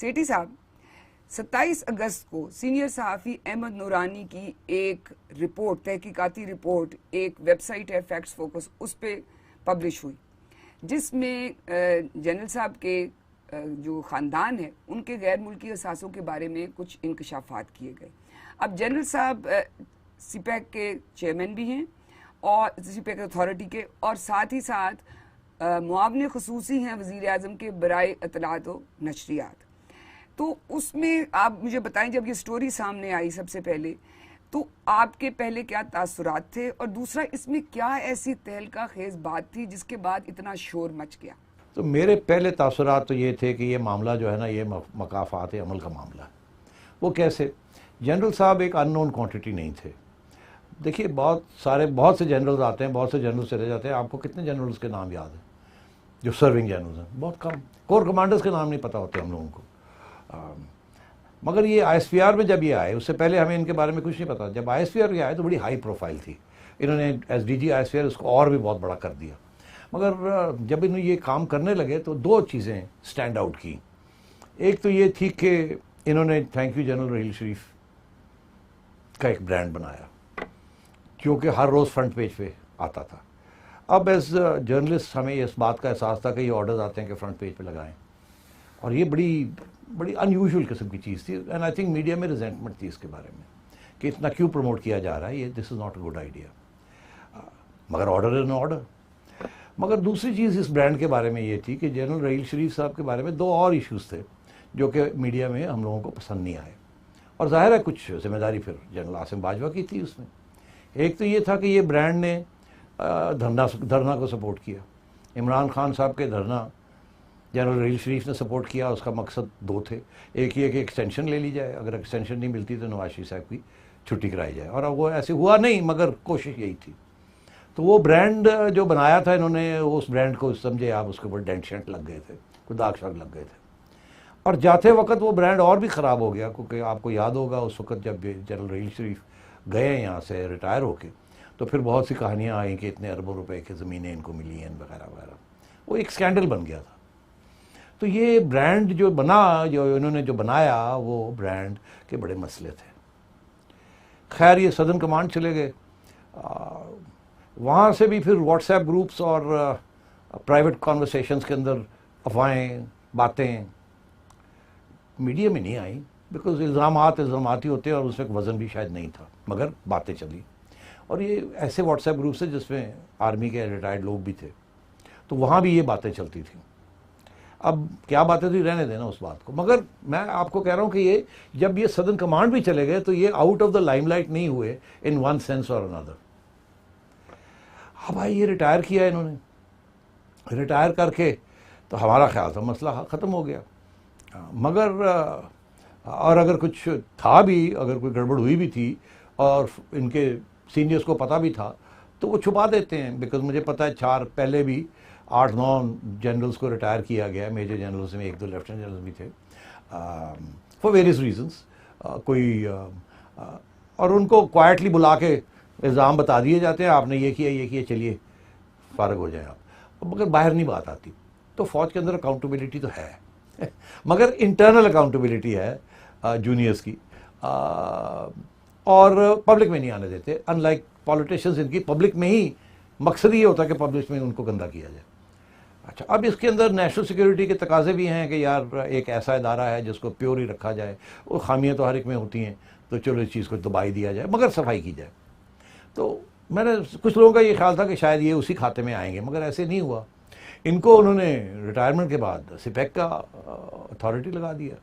سیٹھی صاحب، 27 اگست کو سینئر صحافی احمد نورانی کی ایک رپورٹ، تحقیقاتی رپورٹ، ایک ویب سائٹ ہے فیکٹس فوکس، اس پہ پبلش ہوئی، جس میں جنرل صاحب کے جو خاندان ہے ان کے غیر ملکی اثاثوں کے بارے میں کچھ انکشافات کیے گئے. اب جنرل صاحب سی پیک کے چیئرمین بھی ہیں اور سی پیک اتھارٹی کے، اور ساتھ ہی ساتھ معاون خصوصی ہیں وزیر اعظم کے برائے اطلاعات و نشریات. تو اس میں آپ مجھے بتائیں، جب یہ سٹوری سامنے آئی سب سے پہلے تو آپ کے پہلے کیا تاثرات تھے، اور دوسرا اس میں کیا ایسی تہلکہ خیز بات تھی جس کے بعد اتنا شور مچ گیا؟ تو میرے پہلے تاثرات تو یہ تھے کہ یہ معاملہ جو ہے نا، یہ مکافات عمل کا معاملہ ہے. وہ کیسے؟ جنرل صاحب ایک ان نون کوانٹٹی نہیں تھے. دیکھیے بہت سے جنرلز آتے ہیں، بہت سے جنرلز چلے جاتے ہیں. آپ کو کتنے جنرلز کے نام یاد ہیں جو سرونگ جنرلز ہیں؟ بہت کم. کور کمانڈرز کے نام نہیں پتہ ہوتے ہم لوگوں کو. مگر یہ آئی ایس پی آر میں جب یہ آئے، اس سے پہلے ہمیں ان کے بارے میں کچھ نہیں پتا. جب آئی ایس پی آر یہ آئے تو بڑی ہائی پروفائل تھی. انہوں نے S D G I S P R اس کو اور بھی بہت بڑا کر دیا. مگر جب انہوں یہ کام کرنے لگے تو دو چیزیں سٹینڈ آؤٹ کی. ایک تو یہ تھی کہ انہوں نے تھینک یو جنرل رحیل شریف کا ایک برانڈ بنایا جو کہ ہر روز فرنٹ پیج پہ آتا تھا. اب ایز جرنلسٹ ہمیں اس بات کا احساس تھا کہ یہ آرڈرز آتے ہیں کہ فرنٹ پیج پہ لگائیں، اور یہ بڑی ان یوزول قسم کی چیز تھی. اینڈ آئی تھنک میڈیا میں ریزنٹمنٹ تھی اس کے بارے میں کہ اتنا کیوں پروموٹ کیا جا رہا ہے، یہ this is not a good idea. مگر آرڈر از این آرڈر. مگر دوسری چیز اس برانڈ کے بارے میں یہ تھی کہ جنرل رحیل شریف صاحب کے بارے میں دو اور ایشوز تھے جو کہ میڈیا میں ہم لوگوں کو پسند نہیں آئے. اور ظاہر ہے کچھ ذمہ داری پھر جنرل عاصم باجوہ کی تھی اس میں. ایک تو یہ تھا کہ یہ برانڈ نے دھرنا کو سپورٹ کیا. عمران خان صاحب کے دھرنا جنرل رحیل شریف نے سپورٹ کیا. اس کا مقصد دو تھے. ایک یہ کہ ایکسٹینشن لے لی جائے، اگر ایکسٹینشن نہیں ملتی تو نواز شریف صاحب کی چھٹی کرائی جائے، اور اب وہ ایسے ہوا نہیں مگر کوشش یہی تھی. تو وہ برانڈ جو بنایا تھا انہوں نے، اس برانڈ کو سمجھے آپ اس کے اوپر ڈینٹ شینٹ لگ گئے تھے، کوئی داغ شاغ لگ گئے تھے. اور جاتے وقت وہ برانڈ اور بھی خراب ہو گیا، کیونکہ آپ کو یاد ہوگا اس وقت جب جنرل رحیل شریف گئے یہاں سے ریٹائر ہو کے، تو پھر بہت سی کہانیاں آئیں کہ اتنے اربوں روپے کی زمینیں ان کو ملی ہیں وغیرہ وغیرہ. وہ ایک سکینڈل بن گیا تھا. تو یہ برانڈ جو انہوں نے جو بنایا، وہ برانڈ کے بڑے مسئلے تھے. خیر یہ سدرن کمانڈ چلے گئے. وہاں سے بھی پھر واٹس ایپ گروپس اور پرائیویٹ کانورسیشنز کے اندر افواہیں، باتیں میڈیا میں نہیں آئیں، بیکاز الزامات ہی ہوتے ہیں اور اس میں وزن بھی شاید نہیں تھا، مگر باتیں چلی. اور یہ ایسے واٹس ایپ گروپس ہیں جس میں آرمی کے ریٹائرڈ لوگ بھی تھے، تو وہاں بھی یہ باتیں چلتی تھیں. اب کیا باتیں تھی، رہنے دینا اس بات کو. مگر میں آپ کو کہہ رہا ہوں کہ یہ جب یہ سدرن کمانڈ بھی چلے گئے تو یہ out of the Lime light نہیں ہوئے ان ون سینس اور انادر. اب بھائی یہ ریٹائر کیا انہوں نے، ریٹائر کر کے تو ہمارا خیال تھا مسئلہ ختم ہو گیا. مگر اور اگر کچھ تھا بھی، اگر کوئی گڑبڑ ہوئی بھی تھی اور ان کے سینئرز کو پتہ بھی تھا تو وہ چھپا دیتے ہیں. بیکاز مجھے پتہ ہے پہلے بھی 8-9 جنرلز کو ریٹائر کیا گیا. میجر جنرلز میں 1-2 لیفٹیننٹ جنرلز بھی تھے فار ویریس ریزنس. اور ان کو کوائٹلی بلا کے الزام بتا دیے جاتے ہیں، آپ نے یہ کیا چلیے فارغ ہو جائیں آپ. مگر باہر نہیں بات آتی. تو فوج کے اندر اکاؤنٹیبلٹی تو ہے مگر انٹرنل اکاؤنٹیبلٹی ہے جونیئرز کی، اور پبلک میں نہیں آنے دیتے. ان لائک پولیٹیشنز، ان کی پبلک میں ہی مقصد یہ ہوتا ہے کہ پبلک میں ان کو گندہ کیا جائے. اچھا، اب اس کے اندر نیشنل سیکیورٹی کے تقاضے بھی ہیں کہ یار ایک ایسا ادارہ ہے جس کو پیور ہی رکھا جائے. وہ خامیاں تو ہر ایک میں ہوتی ہیں، تو چلو اس چیز کو دبائی دیا جائے مگر صفائی کی جائے. تو میں نے کچھ لوگوں کا یہ خیال تھا کہ شاید یہ اسی کھاتے میں آئیں گے، مگر ایسے نہیں ہوا. ان کو انہوں نے ریٹائرمنٹ کے بعد سپیک کا اتھارٹی لگا دیا.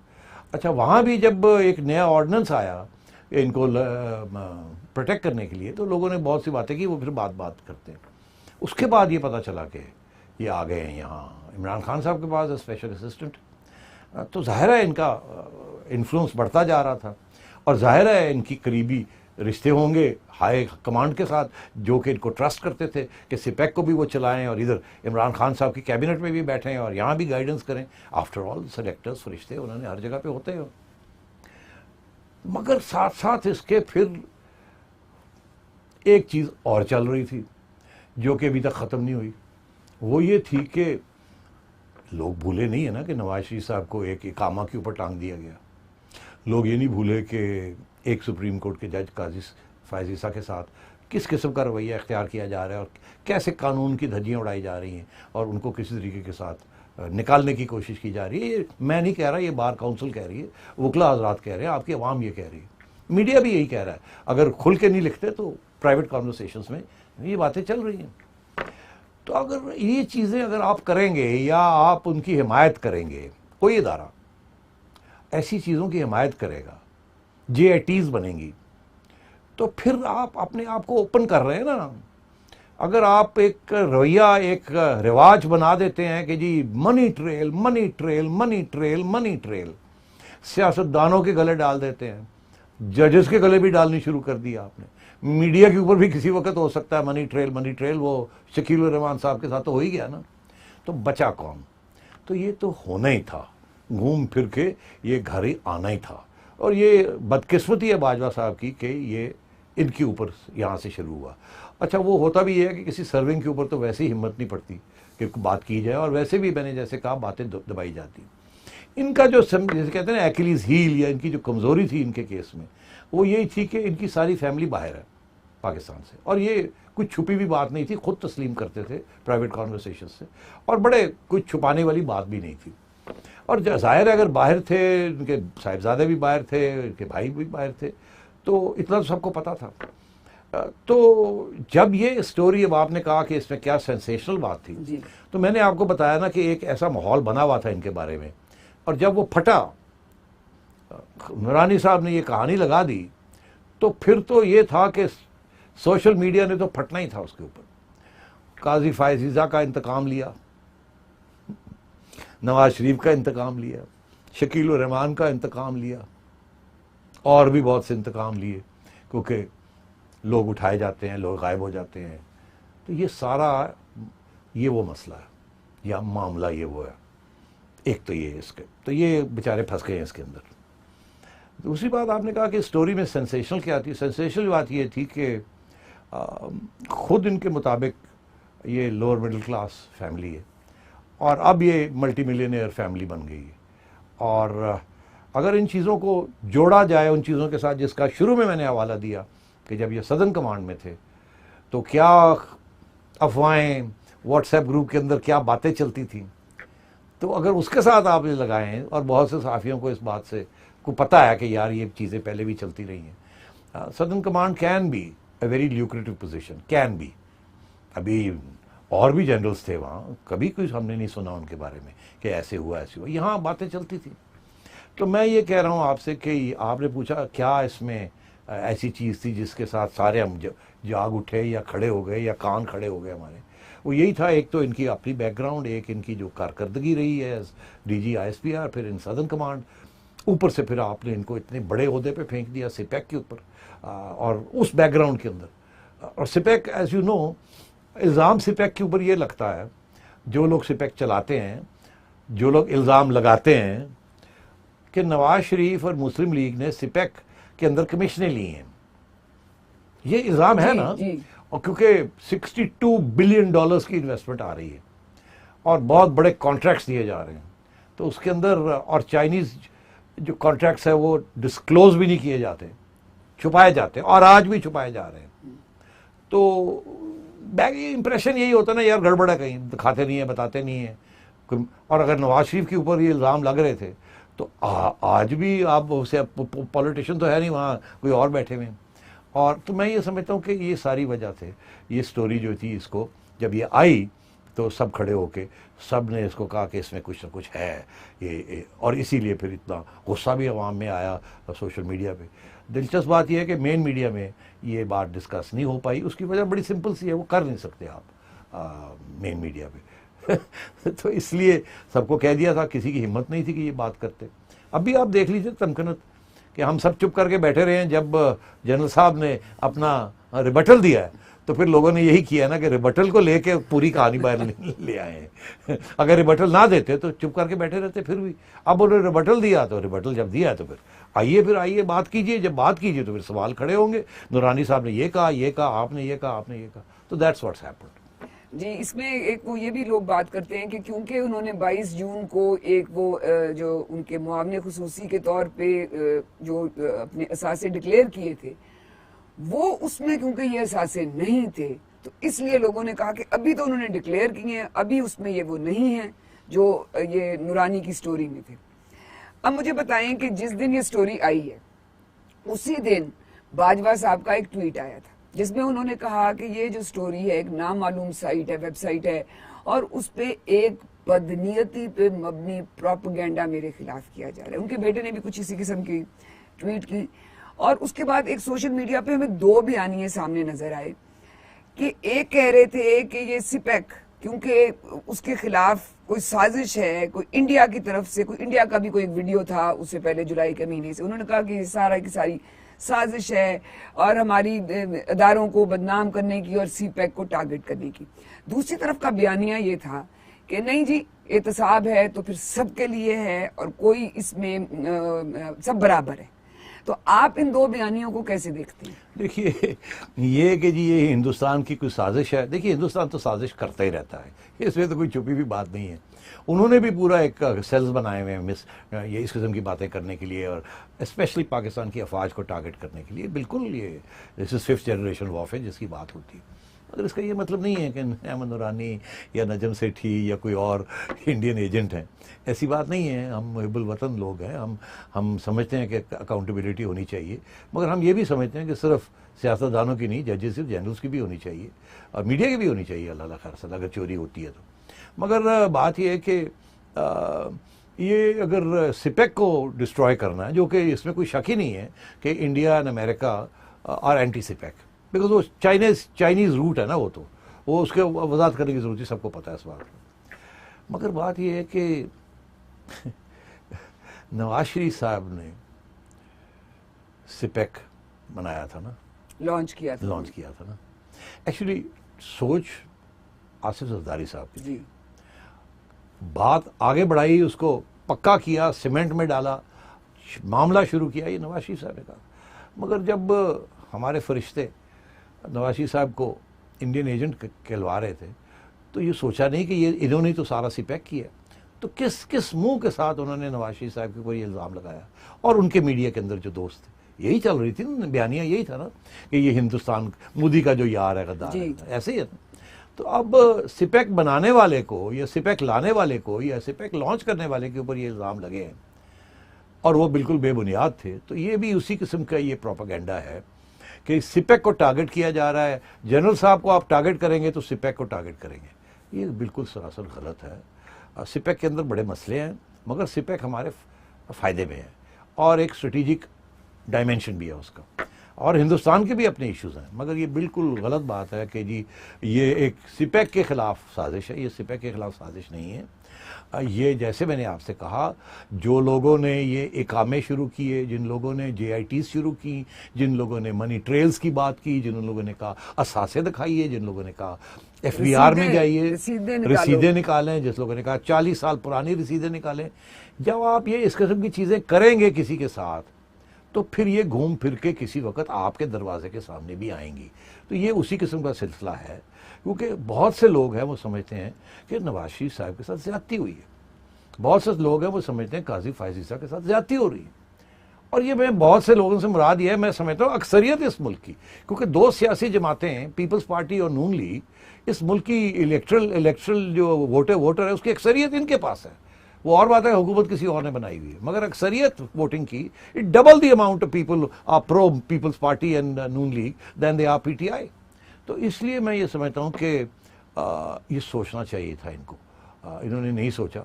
اچھا، وہاں بھی جب ایک نیا آرڈیننس آیا ان کو پروٹیکٹ کرنے کے لیے تو لوگوں نے بہت سی باتیں کی، وہ پھر بات کرتے ہیں. اس کے بعد یہ پتہ چلا کہ یہ آ گئے ہیں یہاں عمران خان صاحب کے پاس اسپیشل اسسٹنٹ. تو ظاہر ہے ان کا انفلوئنس بڑھتا جا رہا تھا، اور ظاہر ہے ان کی قریبی رشتے ہوں گے ہائی کمانڈ کے ساتھ جو کہ ان کو ٹرسٹ کرتے تھے کہ سپیک کو بھی وہ چلائیں اور ادھر عمران خان صاحب کی کیبنٹ میں بھی بیٹھیں اور یہاں بھی گائیڈنس کریں. آفٹر آل سلیکٹرز فرشتے انہوں نے ہر جگہ پہ ہوتے ہیں. مگر ساتھ ساتھ اس کے پھر ایک چیز اور چل رہی تھی جو کہ ابھی تک ختم نہیں ہوئی. وہ یہ تھی کہ لوگ بھولے نہیں ہے نا کہ نواز شریف صاحب کو ایک اقامہ کے اوپر ٹانگ دیا گیا. لوگ یہ نہیں بھولے کہ ایک سپریم کورٹ کے جج قاضی فائز عیسیٰ کے ساتھ کس قسم کا رویہ اختیار کیا جا رہا ہے اور کیسے قانون کی دھجیاں اڑائی جا رہی ہیں اور ان کو کسی طریقے کے ساتھ نکالنے کی کوشش کی جا رہی ہے. یہ میں نہیں کہہ رہا, یہ بار کونسل کہہ رہی ہے, وکلا حضرات کہہ رہے ہیں, آپ کی عوام یہ کہہ رہی ہے, میڈیا بھی یہی کہہ رہا ہے. اگر کھل کے نہیں لکھتے تو پرائیویٹ کانورسیشنز میں یہ باتیں چل رہی ہیں. تو اگر یہ چیزیں اگر آپ کریں گے یا آپ ان کی حمایت کریں گے, کوئی ادارہ ایسی چیزوں کی حمایت کرے گا, جے آئی ٹیز بنیں گی, تو پھر آپ اپنے آپ کو اوپن کر رہے ہیں نا. اگر آپ ایک رویہ ایک رواج بنا دیتے ہیں کہ جی money trail money trail money trail money trail, سیاستدانوں کے گلے ڈال دیتے ہیں, ججز کے گلے بھی ڈالنی شروع کر دیا آپ نے, میڈیا کے اوپر بھی کسی وقت ہو سکتا ہے منی ٹریل, وہ شکیل الرحمان صاحب کے ساتھ تو ہو ہی گیا نا. تو بچا کون؟ تو یہ تو ہونا ہی تھا, گھوم پھر کے یہ گھر ہی آنا ہی تھا. اور یہ بدقسمتی ہے باجوہ صاحب کی کہ یہ ان کے اوپر یہاں سے شروع ہوا. اچھا وہ ہوتا بھی ہے کہ کسی سرونگ کے اوپر تو ویسے ہی ہمت نہیں پڑتی کہ بات کی جائے, اور ویسے بھی میں نے جیسے کہا باتیں دبائی جاتی. ان کا جو جیسے کہتے ہیں نا ایکیلیز ہیل, یا ان کی جو کمزوری تھی ان کے کیس میں, وہ یہی تھی کہ ان کی ساری فیملی باہر ہے پاکستان سے, اور یہ کچھ چھپی بھی بات نہیں تھی, خود تسلیم کرتے تھے پرائیویٹ کانورسیشن سے, اور بڑے کچھ چھپانے والی بات بھی نہیں تھی. اور ظاہر ہے اگر باہر تھے, ان کے صاحبزادے بھی باہر تھے, ان کے بھائی بھی باہر تھے, تو اتنا تو سب کو پتا تھا. تو جب یہ اسٹوری, اب آپ نے کہا کہ اس میں کیا سینسیشنل بات تھی, تو میں نے آپ کو بتایا نا کہ ایک ایسا ماحول بنا ہوا تھا ان کے بارے میں, اور جب وہ پھٹا, نورانی صاحب نے یہ کہانی لگا دی, تو پھر تو یہ تھا کہ سوشل میڈیا نے تو پھٹنا ہی تھا اس کے اوپر. قاضی فائز عیسیٰ کا انتقام لیا, نواز شریف کا انتقام لیا, شکیل الرحمان کا انتقام لیا, اور بھی بہت سے انتقام لیے, کیونکہ لوگ اٹھائے جاتے ہیں, لوگ غائب ہو جاتے ہیں. تو یہ سارا یہ وہ مسئلہ ہے یا معاملہ یہ وہ ہے. ایک تو یہ اس کے, تو یہ بیچارے پھنس گئے ہیں اس کے اندر. دوسری بات آپ نے کہا کہ سٹوری میں سینسیشنل کیا تھی. سینسیشنل بات یہ تھی کہ خود ان کے مطابق یہ لوور مڈل کلاس فیملی ہے, اور اب یہ ملٹی ملینئر فیملی بن گئی ہے. اور اگر ان چیزوں کو جوڑا جائے ان چیزوں کے ساتھ جس کا شروع میں نے حوالہ دیا کہ جب یہ سدرن کمانڈ میں تھے تو کیا افواہیں واٹس ایپ گروپ کے اندر کیا باتیں چلتی تھیں, تو اگر اس کے ساتھ آپ نے لگائے ہیں, اور بہت سے صحافیوں کو اس بات سے کو پتہ ہے کہ یار یہ چیزیں پہلے بھی چلتی رہی ہیں. Southern command can be a very lucrative position, can be. ابھی اور بھی جنرلز تھے وہاں, کبھی کوئی ہم نے نہیں سنا ان کے بارے میں کہ ایسے ہوا ایسے ہوا, یہاں باتیں چلتی تھیں. تو میں یہ کہہ رہا ہوں آپ سے کہ آپ نے پوچھا کیا اس میں ایسی چیز تھی جس کے ساتھ سارے ہم جاگ اٹھے یا کھڑے ہو گئے یا کان کھڑے ہو گئے ہمارے. وہ یہی تھا, ایک تو ان کی اپنی بیک گراؤنڈ, ایک ان کی جو کارکردگی رہی ہے D G I S P R, پھر ان سدرن کمانڈ, اوپر سے پھر آپ نے ان کو اتنے بڑے عہدے پہ پھینک دیا سپیک کے اوپر, اور اس بیک گراؤنڈ کے اندر. اور سپیک ایز یو نو, الزام سپیک کے اوپر یہ لگتا ہے, جو لوگ سپیک چلاتے ہیں, جو لوگ الزام لگاتے ہیں کہ نواز شریف اور مسلم لیگ نے سپیک کے اندر کمیشنیں لی ہیں, یہ الزام ہے نا. اور کیونکہ $62 بلین کی انویسٹمنٹ آ رہی ہے اور بہت بڑے کانٹریکٹس دیے جا رہے ہیں, تو اس کے اندر, اور چائنیز جو کانٹریکٹس ہیں وہ ڈسکلوز بھی نہیں کیے جاتے, چھپائے جاتے ہیں, اور آج بھی چھپائے جا رہے ہیں. تو امپریشن یہی ہوتا ہے نا یار گڑبڑ ہے, کہیں دکھاتے نہیں ہیں, بتاتے نہیں ہیں. اور اگر نواز شریف کے اوپر یہ الزام لگ رہے تھے تو آج بھی آپ پولیٹیشین تو ہے نہیں وہاں, کوئی اور بیٹھے ہوئے ہیں. اور تو میں یہ سمجھتا ہوں کہ یہ ساری وجہ سے یہ سٹوری جو تھی, اس کو جب یہ آئی تو سب کھڑے ہو کے سب نے اس کو کہا کہ اس میں کچھ نہ کچھ ہے یہ, اور اسی لیے پھر اتنا غصہ بھی عوام میں آیا سوشل میڈیا پہ. دلچسپ بات یہ ہے کہ مین میڈیا میں یہ بات ڈسکس نہیں ہو پائی. اس کی وجہ بڑی سمپل سی ہے, وہ کر نہیں سکتے آپ مین میڈیا پہ تو اس لیے سب کو کہہ دیا تھا, کسی کی ہمت نہیں تھی کہ یہ بات کرتے. اب بھی آپ دیکھ لیجیے تمکنت کہ ہم سب چپ کر کے بیٹھے رہے ہیں, جب جنرل صاحب نے اپنا ریبٹل دیا ہے تو پھر لوگوں نے یہی کیا نا کہ ریبٹل کو لے کے پوری کہانی باہر لے آئے ہیں. اگر ریبٹل نہ دیتے تو چپ کر کے بیٹھے رہتے پھر بھی. اب انہوں نے ریبٹل دیا, تو ریبٹل جب دیا تو پھر آئیے بات کیجئے. جب بات کیجئے تو پھر سوال کھڑے ہوں گے, نورانی صاحب نے یہ کہا, یہ کہا, آپ نے یہ کہا, آپ نے یہ کہا. تو دیٹس واٹس ہیپنڈ. جی اس میں ایک وہ یہ بھی لوگ بات کرتے ہیں کہ کیونکہ انہوں نے 22 جون کو ایک وہ جو ان کے معاون خصوصی کے طور پہ جو اپنے اثاثے ڈکلیئر کیے تھے، وہ اس میں کیونکہ یہ اثاثے نہیں تھے، تو اس لیے لوگوں نے کہا کہ ابھی تو انہوں نے ڈکلیئر کیے ہیں، ابھی اس میں یہ وہ نہیں ہیں جو یہ نورانی کی سٹوری میں تھے۔ اب مجھے بتائیں کہ جس دن یہ سٹوری آئی ہے اسی دن باجوہ صاحب کا ایک ٹویٹ آیا تھا جس میں انہوں نے کہا کہ یہ جو سٹوری ہے ایک نامعلوم سائٹ ہے، ویب سائٹ ہے، اور اس پہ ایک بدنیتی پہ مبنی پروپیگنڈا میرے خلاف کیا جا رہا ہے۔ ان کے بیٹے نے بھی کچھ اسی قسم کی ٹویٹ کی، اور اس کے بعد ایک سوشل میڈیا پہ ہمیں 2 بیانیے سامنے نظر آئے کہ ایک کہہ رہے تھے کہ یہ سپیک کیونکہ اس کے خلاف کوئی سازش ہے، کوئی انڈیا کی طرف سے، کوئی انڈیا کا بھی کوئی ایک ویڈیو تھا اس سے پہلے جولائی کے مہینے سے، انہوں نے کہا کہ یہ سارا کی ساری سازش ہے اور ہماری اداروں کو بدنام کرنے کی اور سی پیک کو ٹارگٹ کرنے کی۔ دوسری طرف کا بیانیہ یہ تھا کہ نہیں جی احتساب ہے تو پھر سب کے لیے ہے اور کوئی اس میں سب برابر ہے۔ تو آپ ان 2 بیانیوں کو کیسے دیکھتے ہیں؟ دیکھیے یہ کہ جی یہ ہندوستان کی کوئی سازش ہے، دیکھیے ہندوستان تو سازش کرتا ہی رہتا ہے، اس میں تو کوئی چھپی ہوئی بات نہیں ہے۔ انہوں نے بھی پورا ایک سیلز بنائے ہوئے ہیں یہ اس قسم کی باتیں کرنے کے لیے، اور اسپیشلی پاکستان کی افواج کو ٹارگٹ کرنے کے لیے۔ بالکل یہ this is 5th generation warfare جس کی بات ہوتی ہے، مگر اس کا یہ مطلب نہیں ہے کہ احمد نورانی یا نجم سیٹھی یا کوئی اور انڈین ایجنٹ ہیں، ایسی بات نہیں ہے۔ ہم محب الوطن لوگ ہیں، ہم سمجھتے ہیں کہ اکاؤنٹیبلٹی ہونی چاہیے، مگر ہم یہ بھی سمجھتے ہیں کہ صرف سیاستدانوں کی نہیں، ججز صرف جنرلز کی بھی ہونی چاہیے اور میڈیا کی بھی ہونی چاہیے، اللہ خیر سے اگر چوری ہوتی ہے تو۔ مگر بات یہ ہے کہ یہ اگر سپیک کو ڈسٹروائے کرنا ہے، جو کہ اس میں کوئی شک ہی نہیں ہے کہ انڈیا اینڈ امریکہ اور اینٹی سپیک، بیکاز وہ چائنیز روٹ ہے نا، وہ تو وہ اس کے وضاحت کرنے کی ضرورت ہے، سب کو پتہ ہے اس بات میں۔ مگر بات یہ ہے کہ نواز شریف صاحب نے سپیک بنایا تھا نا، لانچ کیا تھا نا، ایکچولی سوچ آصف زرداری صاحب کی، جی بات آگے بڑھائی، اس کو پکا کیا، سیمنٹ میں ڈالا، معاملہ شروع کیا، یہ نواز شریف صاحب نے کہا۔ مگر جب ہمارے فرشتے نواز شریف صاحب کو انڈین ایجنٹ کہلوا رہے تھے تو یہ سوچا نہیں کہ یہ انہوں نے تو سارا سپیک کیا، تو کس منہ کے ساتھ انہوں نے نواز شریف صاحب کے کوئی الزام لگایا، اور ان کے میڈیا کے اندر جو دوست تھے یہی چل رہی تھی بیانیہ، یہی تھا نا کہ یہ ہندوستان مودی کا جو یار ہے، غدار ہے، ایسے ہی ہے۔ تو اب سپیک بنانے والے کو یا سپیک لانے والے کو یا سپیک لانچ کرنے والے کے اوپر یہ الزام لگے ہیں اور وہ بالکل بے بنیاد تھے، تو یہ بھی اسی قسم کا یہ پروپیگنڈا ہے کہ سپیک کو ٹارگٹ کیا جا رہا ہے، جنرل صاحب کو آپ ٹارگٹ کریں گے تو سپیک کو ٹارگٹ کریں گے، یہ بالکل سراسر غلط ہے۔ سپیک کے اندر بڑے مسئلے ہیں، مگر سپیک ہمارے فائدے میں ہے اور ایک اسٹریٹجک ڈائمینشن بھی ہے اس کا، اور ہندوستان کے بھی اپنے ایشوز ہیں، مگر یہ بالکل غلط بات ہے کہ جی یہ ایک سپیک کے خلاف سازش ہے، یہ سپیک کے خلاف سازش نہیں ہے۔ یہ جیسے میں نے آپ سے کہا، جو لوگوں نے یہ اقامے شروع کیے، جن لوگوں نے جے آئی ٹیز شروع کی، جن لوگوں نے منی ٹریلز کی بات کی، جن لوگوں نے کہا اثاثے دکھائیے، جن لوگوں نے کہا ایف بی آر میں جائیے، رسیدیں نکالیں، جس لوگوں نے کہا 40 سال پرانی رسیدیں نکالیں، جب آپ یہ اس قسم کی چیزیں کریں گے کسی کے ساتھ تو پھر یہ گھوم پھر کے کسی وقت آپ کے دروازے کے سامنے بھی آئیں گی۔ تو یہ اسی قسم کا سلسلہ ہے، کیونکہ بہت سے لوگ ہیں وہ سمجھتے ہیں کہ نواز شریف صاحب کے ساتھ زیادتی ہوئی ہے، بہت سے لوگ ہیں وہ سمجھتے ہیں قاضی فائز عیسیٰ کے ساتھ زیادتی ہو رہی ہے، اور یہ میں بہت سے لوگوں سے مراد یہ ہے، میں سمجھتا ہوں اکثریت اس ملک کی، کیونکہ 2 سیاسی جماعتیں پیپلز پارٹی اور نون لیگ، اس ملک کی الیکٹرل جو ووٹر ہے اس کی اکثریت ان کے پاس ہے۔ وہ اور بات ہے حکومت کسی اور نے بنائی ہوئی ہے، مگر اکثریت ووٹنگ کی double the amount of people are pro Peoples Party and Noon League then they are P T I. تو اس لیے میں یہ سمجھتا ہوں کہ یہ سوچنا چاہیے تھا ان کو، انہوں نے نہیں سوچا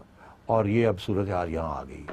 اور یہ اب صورتحال یہاں آ گئی۔